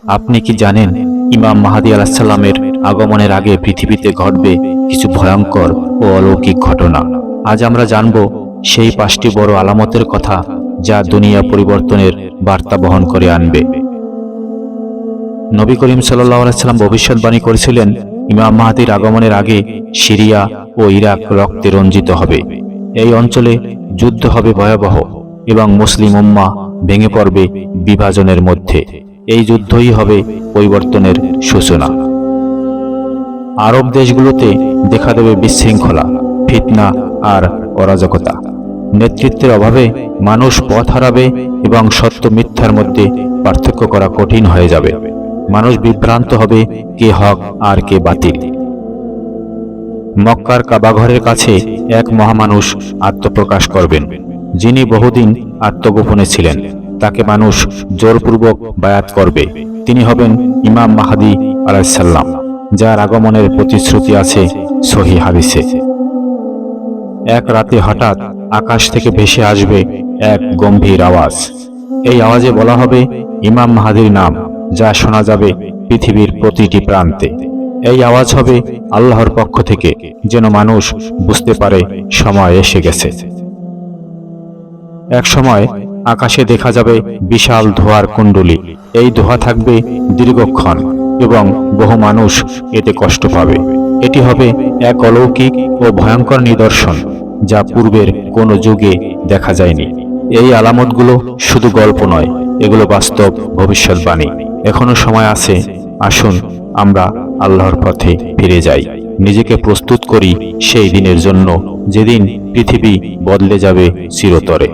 আপনি কি জানেন ইমাম মাহদী আলাইহিস সালামের আগমনের আগে পৃথিবীতে ঘটবে কিছু ভয়ঙ্কর ও অলৌকিক ঘটনা? আজ আমরা জানব সেই 5টি বড় আলামতের কথা যা দুনিয়া পরিবর্তনের বার্তা বহন করে আনবে। নবী করিম সাল্লাল্লাহু আলাইহি সাল্লাম ভবিষ্যৎবাণী করেছিলেন, ইমাম মাহদীর আগমনের আগে সিরিয়া ও ইরাক রক্তে রঞ্জিত হবে। এই অঞ্চলে যুদ্ধ হবে ভয়াবহ এবং মুসলিম উম্মাহ ভেঙে পড়বে বিভাজনের মধ্যে। এই যুদ্ধই হবে পরিবর্তনের সূচনা। আরব দেশগুলোতে দেখা দেবে বিশৃঙ্খলা, ফিতনা আর অরাজকতা। নেতৃত্বের অভাবে মানুষ পথ হারাবে এবং সত্য মিথ্যার মধ্যে পার্থক্য করা কঠিন হয়ে যাবে। মানুষ বিভ্রান্ত হবে কে হক আর কে বাতিল। মক্কার কাবাঘরের কাছে এক মহামানুষ আত্মপ্রকাশ করবেন, যিনি বহুদিন আত্মগোপনে ছিলেন। তাকে মানুষ জোরপূর্বক বায়াত করবে। তিনি হবেন ইমাম মাহদী আলাইহিস সালাম, যার আগমনের প্রতিশ্রুতি আছে সহিহ হাদিসে। এক রাতে হঠাৎ আকাশ থেকে ভেসে আসবে এক গম্ভীর আওয়াজ। এই আওয়াজে বলা হবে ইমাম মাহদীর নাম, যা শোনা যাবে পৃথিবীর প্রতিটি প্রান্তে। এই আওয়াজ হবে আল্লাহর পক্ষ থেকে, যেন মানুষ বুঝতে পারে সময় এসে গেছে। এক সময় আকাশে দেখা যাবে বিশাল ধোঁয়ার কুণ্ডলী। এই ধোঁয়া থাকবে দীর্ঘক্ষণ এবং বহু মানুষ এতে কষ্ট পাবে। এটি হবে এক অলৌকিক ও ভয়ঙ্কর নিদর্শন, যা পূর্বের কোনো যুগে দেখা যায়নি। এই আলামতগুলো শুধু গল্প নয়, এগুলো বাস্তব ভবিষ্যৎবাণী। এখনো সময় আছে, আসুন আমরা আল্লাহর পথে ফিরে যাই, নিজেকে প্রস্তুত করি সেই দিনের জন্য যেদিন পৃথিবী বদলে যাবে চিরতরে।